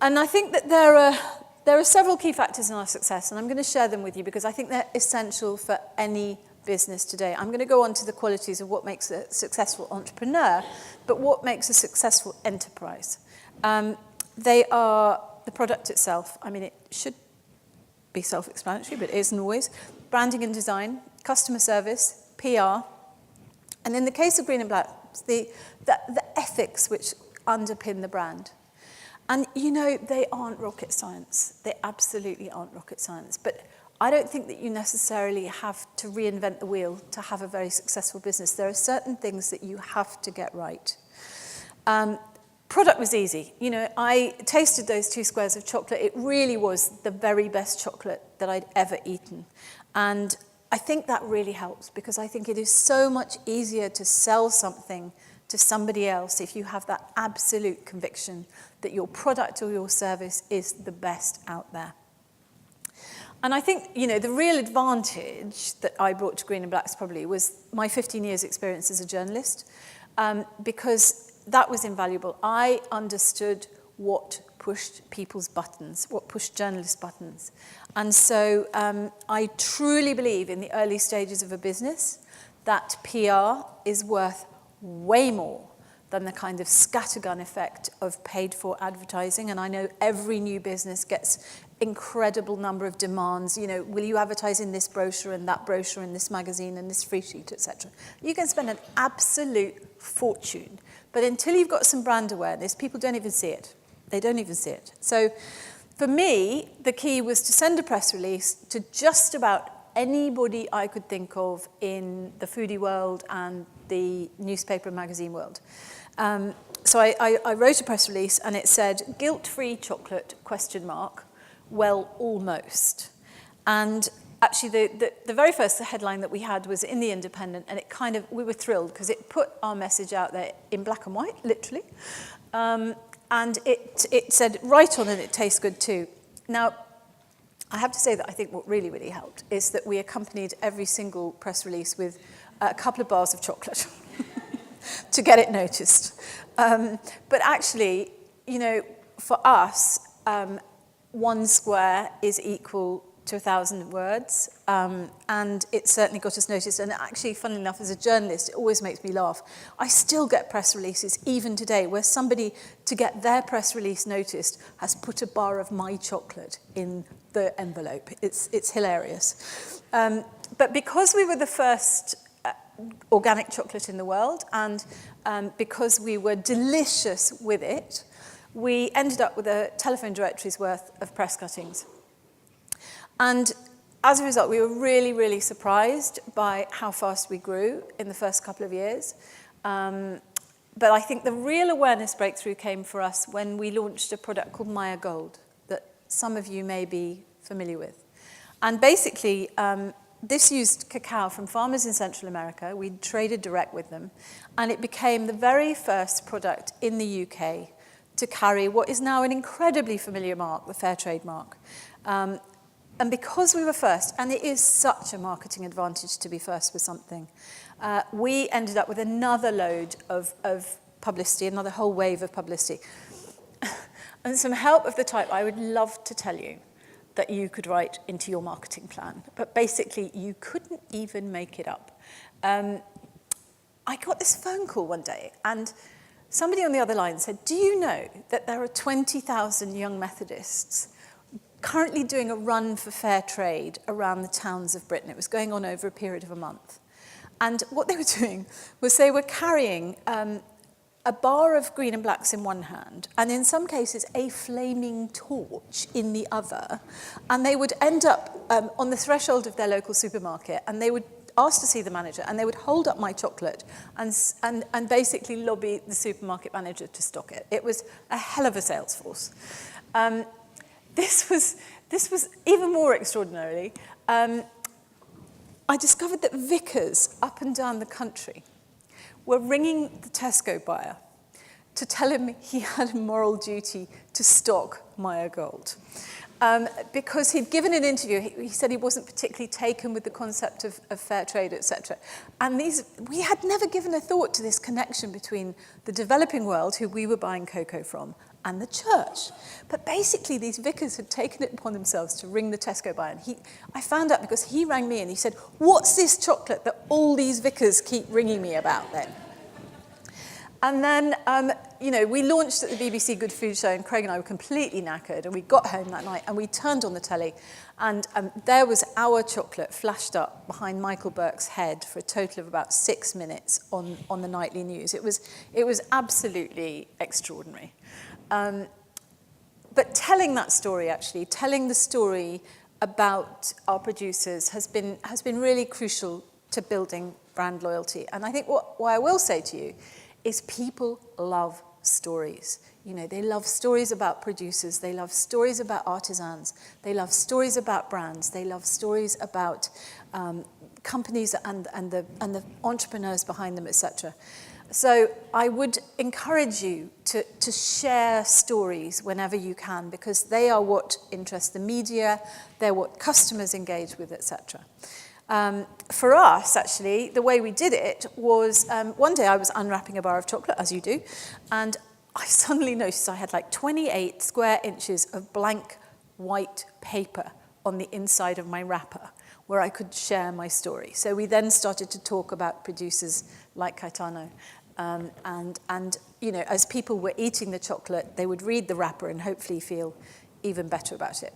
And I think that there are several key factors in our success, and I'm going to share them with you because I think they're essential for any business today. I'm going to go on to the qualities of what makes a successful entrepreneur, but what makes a successful enterprise. They are the product itself. I mean, it should be self-explanatory, but it isn't always. Branding and design, customer service, PR, and in the case of Green and Black, the ethics which underpin the brand. And, you know, they aren't rocket science. They absolutely aren't rocket science. But I don't think that you necessarily have to reinvent the wheel to have a very successful business. There are certain things that you have to get right. Product was easy. You know, I tasted those 2 squares of chocolate. It really was the very best chocolate that I'd ever eaten. And I think that really helps because I think it is so much easier to sell something to somebody else if you have that absolute conviction that your product or your service is the best out there. And I think, you know, the real advantage that I brought to Green and Blacks probably was my 15 years experience as a journalist, because that was invaluable. I understood what pushed people's buttons, what pushed journalists' buttons. And so I truly believe in the early stages of a business that PR is worth way more than the kind of scattergun effect of paid-for advertising. And I know every new business gets incredible number of demands. You know, will you advertise in this brochure and that brochure and this magazine and this free sheet, etc. You can spend an absolute fortune. But until you've got some brand awareness, people don't even see it. They don't even see it. So for me, the key was to send a press release to just about anybody I could think of in the foodie world and the newspaper and magazine world. So I wrote a press release and it said, guilt-free chocolate, ? Well, almost. And actually the very first headline that we had was in The Independent, and it kind of, we were thrilled because it put our message out there in black and white, literally. And it said right on it, it tastes good too. Now, I have to say that I think what really, really helped is that we accompanied every single press release with a couple of bars of chocolate to get it noticed. But actually, you know, for us, 1 square is equal to 1,000 words, and it certainly got us noticed. And actually, funnily enough, as a journalist, it always makes me laugh. I still get press releases, even today, where somebody, to get their press release noticed, has put a bar of my chocolate in the envelope. It's hilarious. But because we were the first organic chocolate in the world, and because we were delicious with it, we ended up with a telephone directory's worth of press cuttings. And as a result, we were really, really surprised by how fast we grew in the first couple of years. But I think the real awareness breakthrough came for us when we launched a product called Maya Gold that some of you may be familiar with. And basically, this used cacao from farmers in Central America. We traded direct with them. And it became the very first product in the UK to carry what is now an incredibly familiar mark, the fair trade mark. And because we were first, and it is such a marketing advantage to be first with something, we ended up with another load of publicity, another whole wave of publicity. And some help of the type I would love to tell you that you could write into your marketing plan. But basically, you couldn't even make it up. I got this phone call one day, and somebody on the other line said, do you know that there are 20,000 young Methodists currently doing a run for fair trade around the towns of Britain? It was going on over a period of a month. And what they were doing was they were carrying a bar of Green and Blacks in one hand, and in some cases a flaming torch in the other. And they would end up on the threshold of their local supermarket, and they would ask to see the manager, and they would hold up my chocolate and basically lobby the supermarket manager to stock it. It was a hell of a sales force. This was even more extraordinarily. I discovered that vicars up and down the country were ringing the Tesco buyer to tell him he had a moral duty to stock Maya Gold. Because he'd given an interview, he said he wasn't particularly taken with the concept of fair trade, etc. And we had never given a thought to this connection between the developing world, who we were buying cocoa from, and the church. But basically, these vicars had taken it upon themselves to ring the Tesco buyer. And I found out because he rang me and he said, what's this chocolate that all these vicars keep ringing me about then? And then, we launched at the BBC Good Food Show, and Craig and I were completely knackered, and we got home that night, and we turned on the telly, and there was our chocolate flashed up behind Michael Burke's head for a total of about 6 minutes on the nightly news. It was absolutely extraordinary. But telling that story, actually, telling the story about our producers has been really crucial to building brand loyalty. And I think what I will say to you is people love stories. They love stories about producers, they love stories about artisans, they love stories about brands, they love stories about companies and the entrepreneurs behind them, etc. So I would encourage you to share stories whenever you can, because they are what interests the media, they're what customers engage with, etc. For us, actually, the way we did it was, one day I was unwrapping a bar of chocolate, as you do, and I suddenly noticed I had like 28 square inches of blank white paper on the inside of my wrapper where I could share my story. So we then started to talk about producers like Caetano. And as people were eating the chocolate, they would read the wrapper and hopefully feel even better about it.